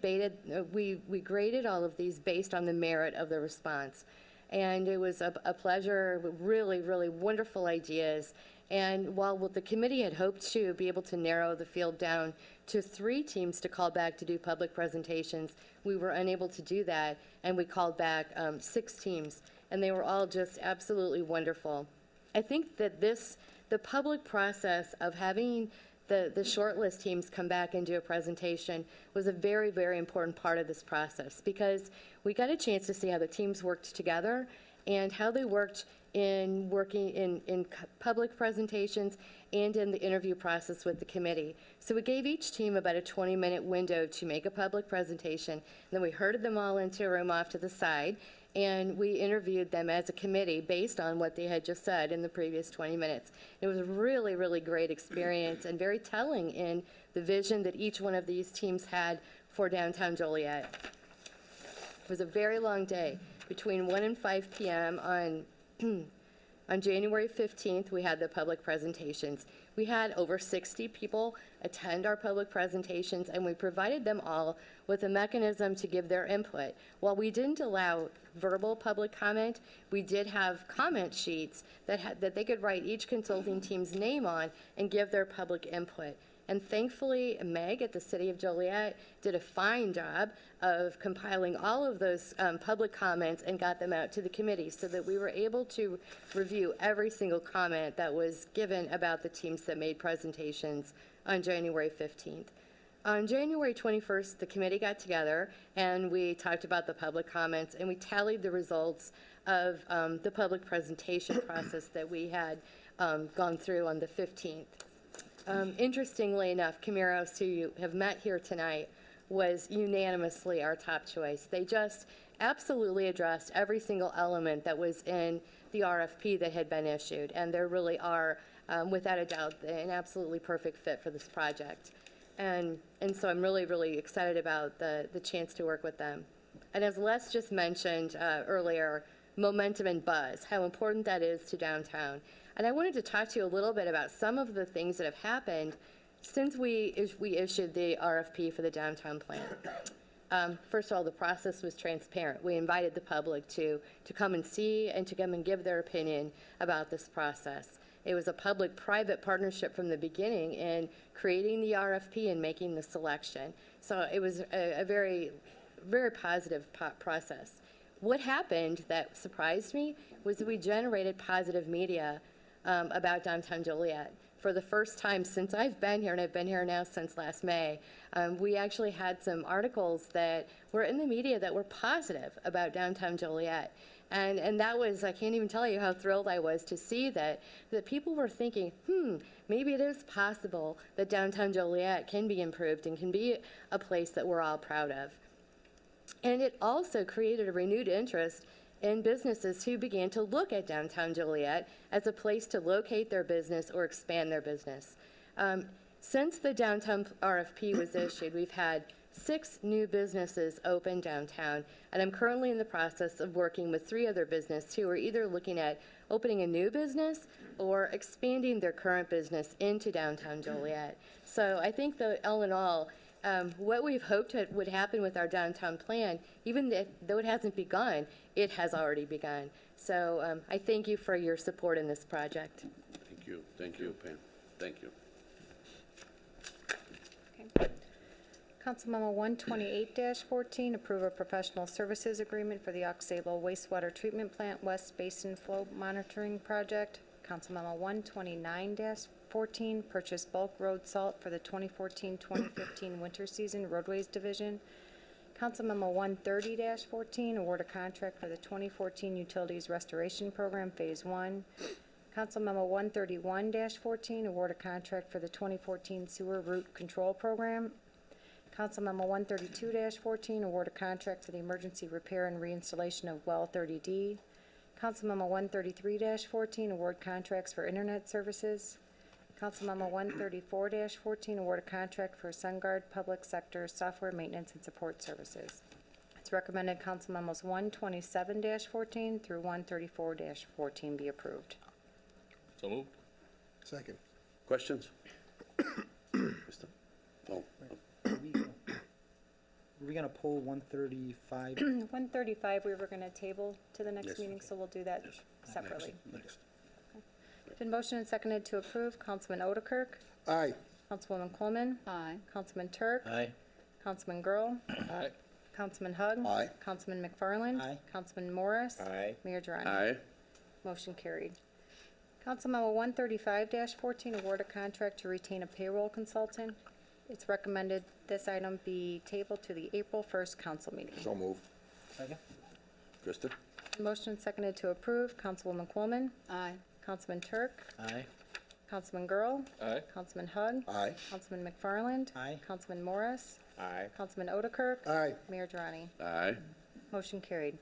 we graded all of these based on the merit of the response. And it was a pleasure, really, really wonderful ideas. And while the committee had hoped to be able to narrow the field down to 3 teams to call back to do public presentations, we were unable to do that, and we called back 6 teams, and they were all just absolutely wonderful. I think that the public process of having the shortlist teams come back and do a presentation was a very, very important part of this process because we got a chance to see how the teams worked together and how they worked in working in public presentations and in the interview process with the committee. So we gave each team about a 20-minute window to make a public presentation, and then we herded them all into a room off to the side, and we interviewed them as a committee based on what they had just said in the previous 20 minutes. It was a really, really great experience and very telling in the vision that each one of these teams had for downtown Joliet. It was a very long day. Between 1 and 5 p.m. On January 15th, we had the public presentations. We had over 60 people attend our public presentations, and we provided them all with a mechanism to give their input. While we didn't allow verbal public comment, we did have comment sheets that they could write each consulting team's name on and give their public input. And thankfully, Meg at the City of Joliet did a fine job of compiling all of those public comments and got them out to the committee so that we were able to review every single comment that was given about the teams that made presentations on January 15th. On January 21st, the committee got together and we talked about the public comments and we tallied the results of the public presentation process that we had gone through on the 15th. Interestingly enough, Camiros, who you have met here tonight, was unanimously our top choice. They just absolutely addressed every single element that was in the RFP that had been issued, and there really are, without a doubt, an absolutely perfect fit for this project. And so I'm really, really excited about the chance to work with them. And as Les just mentioned earlier, momentum and buzz, how important that is to downtown. And I wanted to talk to you a little bit about some of the things that have happened since we issued the RFP for the downtown plan. First of all, the process was transparent. We invited the public to come and see and to come and give their opinion about this process. It was a public-private partnership from the beginning in creating the RFP and making the selection. So it was a very, very positive process. What happened that surprised me was that we generated positive media about downtown Joliet. For the first time since I've been here, and I've been here now since last May, we actually had some articles that were in the media that were positive about downtown Joliet. And that was, I can't even tell you how thrilled I was to see that people were thinking, maybe it is possible that downtown Joliet can be improved and can be a place that we're all proud of. And it also created a renewed interest in businesses who began to look at downtown Joliet as a place to locate their business or expand their business. Since the downtown RFP was issued, we've had 6 new businesses open downtown, and I'm currently in the process of working with 3 other businesses who are either looking at opening a new business or expanding their current business into downtown Joliet. So I think that all in all, what we've hoped would happen with our downtown plan, even though it hasn't begun, it has already begun. So I thank you for your support in this project. Thank you, Pam. Thank you. Okay. Councilmemo 128-14, approve a professional services agreement for the Aux Sable wastewater treatment plant West Basin Flow Monitoring Project. Councilmemo 129-14, purchase bulk road salt for the 2014-2015 winter season roadways division. Councilmemo 130-14, award a contract for the 2014 Utilities Restoration Program Phase 1. Councilmemo 131-14, award a contract for the 2014 Sewer Route Control Program. Councilmemo 132-14, award a contract for the emergency repair and reinstallation of well 30D. Councilmemo 133-14, award contracts for internet services. Councilmemo 134-14, award a contract for SunGuard Public Sector Software Maintenance and Support Services. It's recommended Councilmemos 127-14 through 134-14 be approved. So moved. Second. Questions? Krista? Oh, Are we gonna pull 135? 135, we were going to table to the next Yes. meeting, so we'll do that separately. Next. Been motioned and seconded to approve. Councilman Odekirk. Aye. Councilwoman Coleman. Aye. Councilman Turk. Aye. Councilman Grohl. Aye. Councilman Hug. Aye. Councilman McFarland. Aye. Councilman Morris. Aye. Mayor Durante. aye. Motion carried. Councilmemo 135-14, award a contract to retain a payroll consultant. It's recommended this item be tabled to the April 1st council meeting. So moved. Second? Krista? Motion seconded to approve. Councilwoman Coleman. Aye. Councilman Turk. Aye. Councilman Grohl. Aye. Councilman Hug. Aye. Councilman McFarland. Aye. Councilman Morris. Aye. Councilman Odekirk. Aye. Mayor Durante. Aye. Motion carried.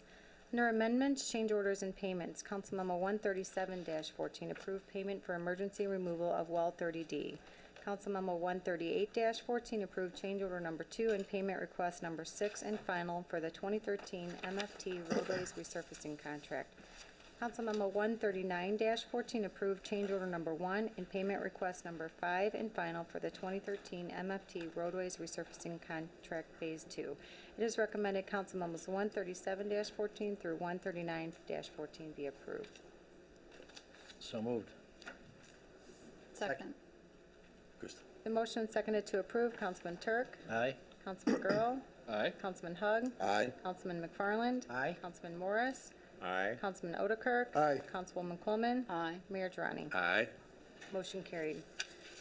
Under amendments, change orders, and payments, Councilmemo 137-14, approve payment for emergency removal of well 30D. Councilmemo 138-14, approve change order number 2 and payment request number 6 and final for the 2013 MFT roadways resurfacing contract. Councilmemo 139-14, approve change order number 1 and payment request number 5 and final for the 2013 MFT roadways resurfacing contract Phase 2. It is recommended Councilmemos 137-14 through 139-14 be approved. So moved. Second. Krista? The motion is seconded to approve. Councilman Turk. Aye. Councilman Grohl. Aye. Councilman Hug. Aye. Councilman McFarland. Aye. Councilman Morris. Aye. Councilman Odekirk. Aye. Councilwoman Coleman. Aye. Mayor Durante. Aye. Motion carried.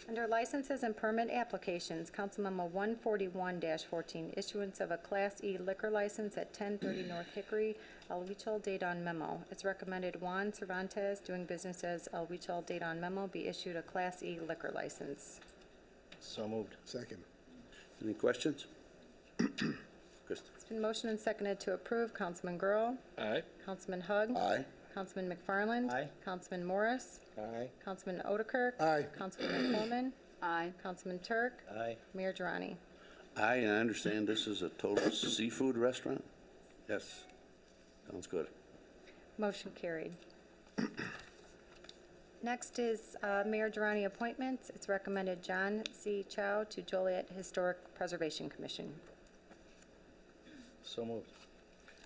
Under licenses and permit applications, Councilmemo 141-14, issuance of a Class E liquor license at 1030 North Hickory, El Huichol, date on memo. It's recommended Juan Cervantes, doing business as El Huichol, date on memo, be issued a Class E liquor license. So moved. Second. Any questions? Krista? It's been motioned and seconded to approve. Councilman Grohl. Aye. Councilman Hug. Aye. Councilman McFarland. Aye. Councilman Morris. Aye. Councilman Odekirk. Aye. Councilwoman Coleman. Aye. Councilman Turk. Aye. Mayor Durante. Aye, and I understand this is a total seafood restaurant? Yes. Sounds good. Motion carried. Next is Mayor Durante appointments. It's recommended John C. Chow to Joliet Historic Preservation Commission. So moved.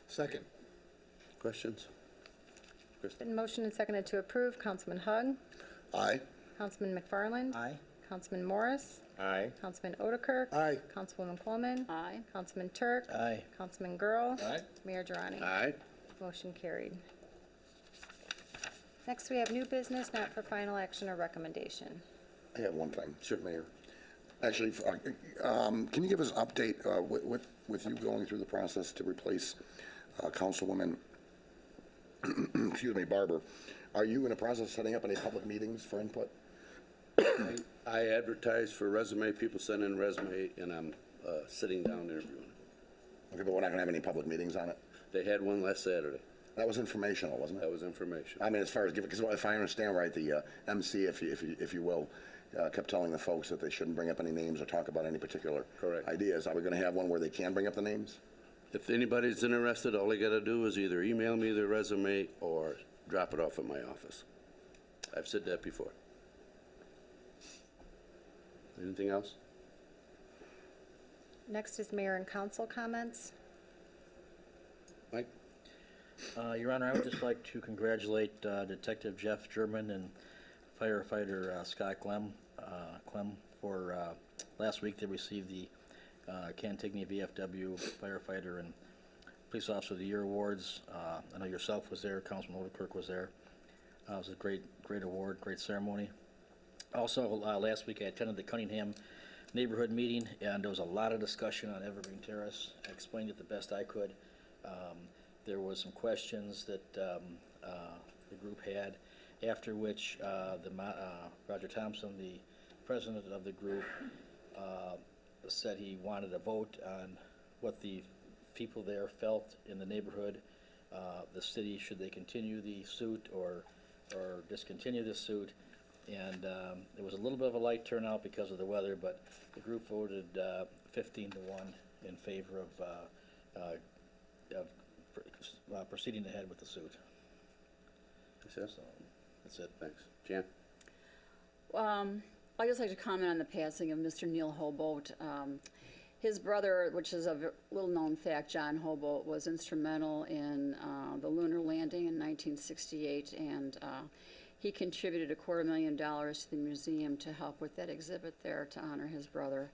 Second. Questions? Krista? Been motioned and seconded to approve. Councilman Hug. Aye. Councilman McFarland? Aye. Councilman Morris? Aye. Councilman Otterkirk? Aye. Councilwoman Coleman? Aye. Councilman Turk? Aye. Councilman Girl? Aye. Mayor Durrani? Aye. Motion carried. Next, we have new business not for final action or recommendation. I have one thing. Sure. Mayor. Actually, can you give us an update with you going through the process to replace Councilwoman, excuse me, Barber? Are you in the process of setting up any public meetings for input? I advertise for resume, people send in resume, and I'm sitting down interviewing. Okay, but we're not going to have any public meetings on it? They had one last Saturday. That was informational, wasn't it? That was information. I mean, as far as giving, because if I understand right, the MC, if you will, kept telling the folks that they shouldn't bring up any names or talk about any particular Correct. ideas. Are we going to have one where they can bring up the names? If anybody's interested, all they gotta do is either email me their resume or drop it off at my office. I've said that before. Anything else? Next is mayor and council comments. Mike? Your Honor, I would just like to congratulate Detective Jeff German and firefighter Scott Clem for last week they received the Cantigny VFW Firefighter and Police Officer of the Year awards. I know yourself was there, Councilman Otterkirk was there. It was a great award, great ceremony. Also, last week I attended the Cunningham neighborhood meeting, and there was a lot of discussion on Evergreen Terrace. I explained it the best I could. There was some questions that the group had, after which Roger Thompson, the president of the group, said he wanted a vote on what the people there felt in the neighborhood. The city, should they continue the suit or discontinue the suit? And there was a little bit of a light turnout because of the weather, but the group voted 15 to 1 in favor of proceeding ahead with the suit. So, that's it. thanks. Jan? I'd just like to comment on the passing of Mr. Neil Hobolt. His brother, which is a little-known fact, John Hobolt, was instrumental in the lunar landing in 1968, and he contributed $250,000 to the museum to help with that exhibit there to honor his brother.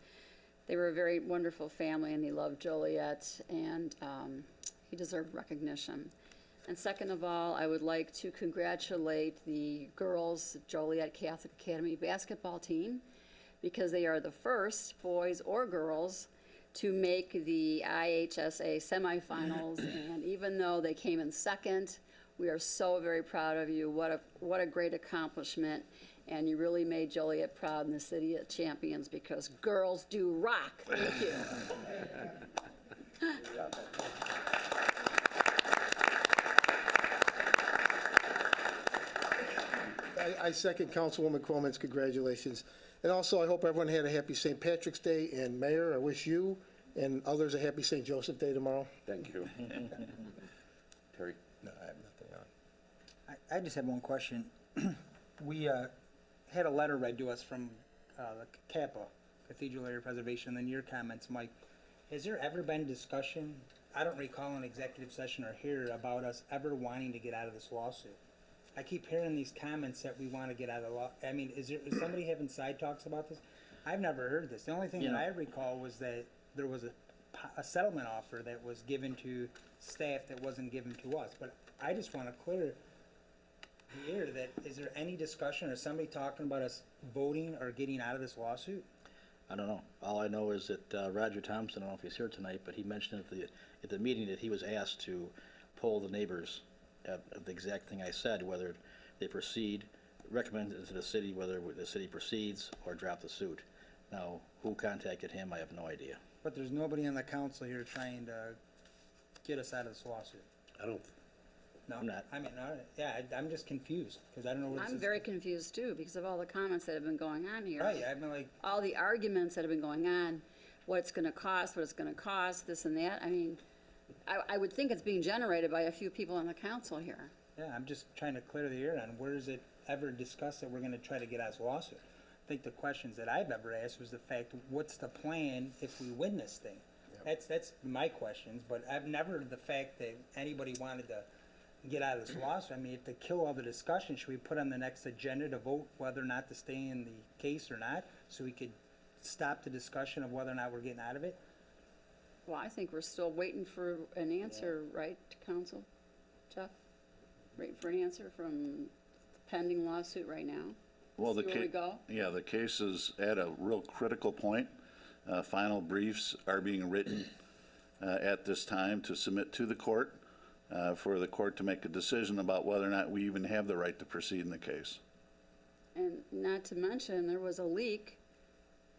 They were a very wonderful family, and he loved Joliet, and he deserved recognition. And second of all, I would like to congratulate the girls Joliet Catholic Academy basketball team, because they are the first, boys or girls, to make the IHSA semifinals. And even though they came in second, we are so very proud of you. What a great accomplishment. And you really made Joliet proud in the city of champions, because girls do rock. Thank you. I second Councilwoman Coleman's congratulations. And also, I hope everyone had a happy St. Patrick's Day, and Mayor, I wish you and others a happy St. Joseph Day tomorrow. Thank you. Terry? No, I have nothing on. I just have one question. We had a letter read to us from the CAPA, Cathedral Area Preservation, and then your comments, Mike. Has there ever been discussion, I don't recall an executive session or here, about us ever wanting to get out of this lawsuit? I keep hearing these comments that we want to get out of the law. I mean, is somebody having side talks about this? I've never heard this. The only thing that I recall was that there was a settlement offer that was given to staff that wasn't given to us. But I just want to clear the air that, is there any discussion or somebody talking about us voting or getting out of this lawsuit? I don't know. All I know is that Roger Thompson, I don't know if he's here tonight, but he mentioned at the meeting that he was asked to poll the neighbors of the exact thing I said, whether they recommend it to the city, whether the city proceeds or drop the suit. Now, who contacted him, I have no idea. But there's nobody on the council here trying to get us out of this lawsuit. I don't. No, I'm not. I mean, I'm just confused, because I don't know what this is. I'm very confused too, because of all the comments that have been going on here. Right, I've been like, All the arguments that have been going on, what it's gonna cost, this and that. I mean, I would think it's being generated by a few people on the council here. yeah, I'm just trying to clear the air on where is it ever discussed that we're gonna try to get out of this lawsuit? I think the questions that I've ever asked was the fact, what's the plan if we win this thing? That's my questions, but I've never heard the fact that anybody wanted to get out of this lawsuit. I mean, if to kill all the discussion, should we put on the next agenda to vote whether or not to stay in the case or not? So we could stop the discussion of whether or not we're getting out of it? Well, I think we're still waiting for an answer, right, counsel? Jeff? Waiting for an answer from pending lawsuit right now? Well, See where we go? yeah, the case is at a real critical point. Final briefs are being written at this time to submit to the court for the court to make a decision about whether or not we even have the right to proceed in the case. And not to mention, there was a leak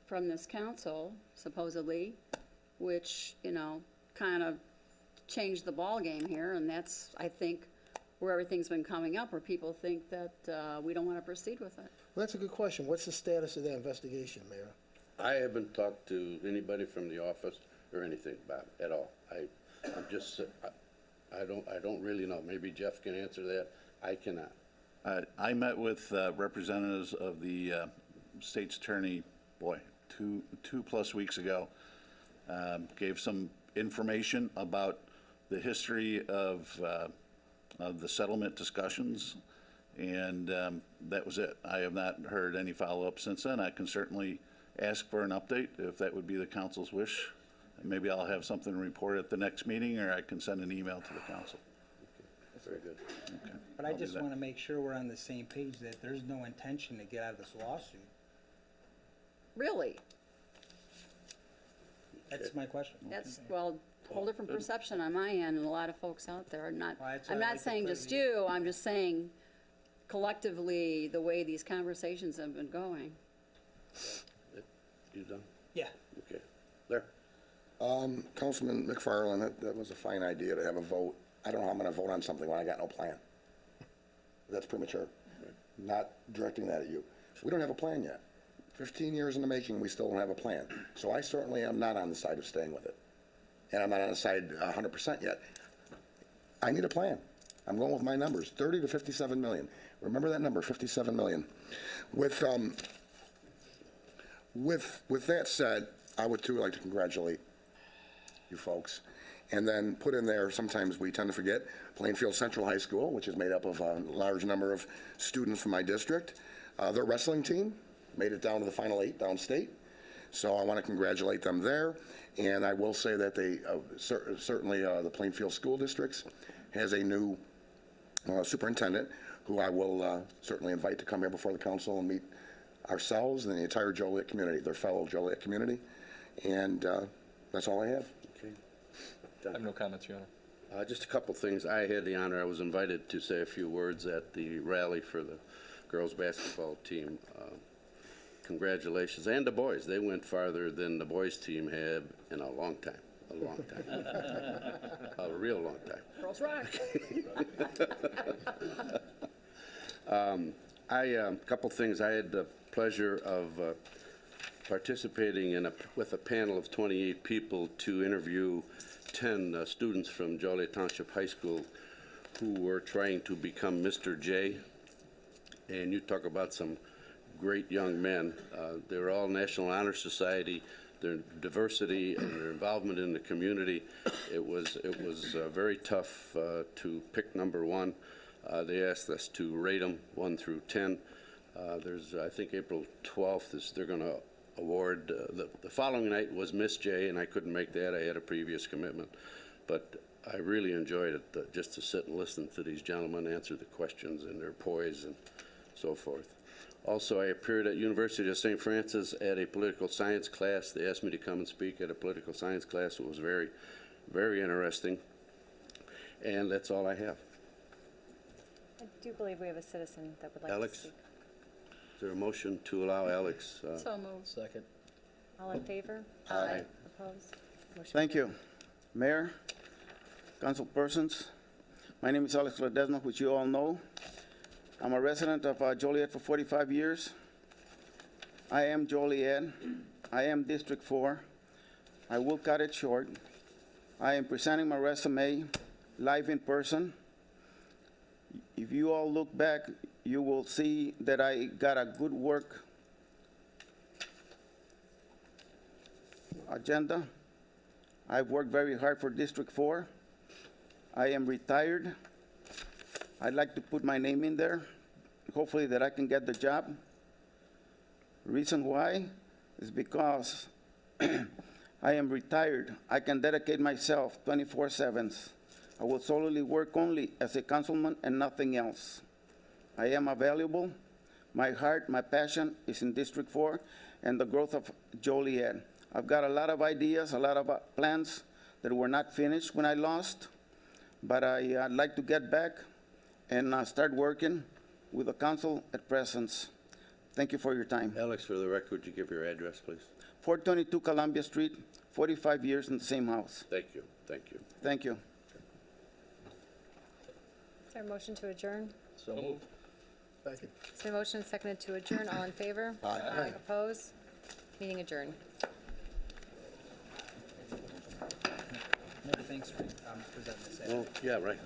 from this council, supposedly, which, you know, kind of changed the ballgame here, and that's, I think, where everything's been coming up, where people think that we don't want to proceed with it. Well, that's a good question. What's the status of that investigation, Mayor? I haven't talked to anybody from the office or anything about it at all. I'm just, I don't really know. Maybe Jeff can answer that. I cannot. I met with representatives of the state's attorney, two plus weeks ago. Gave some information about the history of the settlement discussions, and that was it. I have not heard any follow-up since then. I can certainly ask for an update if that would be the council's wish. Maybe I'll have something to report at the next meeting, or I can send an email to the council. Very good. Okay. But I I'll do just that. want to make sure we're on the same page, that there's no intention to get out of this lawsuit. Really? That's my question. That's, well, whole different perception on my end, and a lot of folks out there are not, Well, that's why I'm I not like to saying put just it- you, I'm just saying collectively, the way these conversations have been going. You done? Yeah. Okay. There. Councilman McFarland, that was a fine idea to have a vote. I don't know how I'm going to vote on something when I got no plan. That's premature. Not directing that at you. We don't have a plan yet. 15 years in the making, we still don't have a plan. So I certainly am not on the side of staying with it. And I'm not on the side 100% yet. I need a plan. I'm going with my numbers, 30 to 57 million. Remember that number, 57 million. With that said, I would too like to congratulate you folks. And then put in there, sometimes we tend to forget, Plainfield Central High School, which is made up of a large number of students from my district. Their wrestling team made it down to the final 8 downstate. So I want to congratulate them there. And I will say that they, certainly the Plainfield School Districts has a new superintendent who I will certainly invite to come here before the council and meet ourselves and the entire Joliet community, their fellow Joliet community. And that's all I have. Okay. I have no comments, Your Honor. Just a couple things. I had the honor, I was invited to say a few words at the rally for the girls' basketball team. Congratulations. And the boys. They went farther than the boys' team had in a long time. A long time. A real long time. Girls rock. A couple things. I had the pleasure of participating in with a panel of 28 people to interview 10 students from Joliet Township High School who were trying to become Mr. J. And you talk about some great young men. They're all National Honor Society. Their diversity and their involvement in the community, it was very tough to pick number one. They asked us to rate them 1 through 10. There's, I think, April 12th they're going to award. The following night was Miss J, and I couldn't make that. I had a previous commitment. But I really enjoyed it, just to sit and listen to these gentlemen answer the questions and their poise and so forth. Also, I appeared at University of St. Francis at a political science class. They asked me to come and speak at a political science class. It was very, very interesting. And that's all I have. I do believe we have a citizen that would like Alex? to speak. Is there a motion to allow Alex? So moved. Second. All in favor? Aye. Opposed? Motion Thank you. Mayor, council persons, my name is Alex Ledesma, which you all know. I'm a resident of Joliet for 45 years. I am Joliet. I am District 4. I will cut it short. I am presenting my resume live in person. If you all look back, you will see that I got a good work agenda. I've worked very hard for District 4. I am retired. I'd like to put my name in there, hopefully that I can get the job. Reason why is because I am retired. I can dedicate myself 24/7. I will solely work only as a councilman and nothing else. I am available. My heart, my passion is in District 4 and the growth of Joliet. I've got a lot of ideas, a lot of plans that were not finished when I lost, but I'd like to get back and start working with the council at presence. Thank you for your time. Alex, for the record, would you give your address, please? 422 Columbia Street, 45 years in the same house. Thank you, thank you. Thank you. Is there a motion to adjourn? So moved. Second. Is there a motion seconded to adjourn? All in favor? Aye. Opposed? Meeting adjourned. Mayor, thanks for presenting this. Well, yeah, right.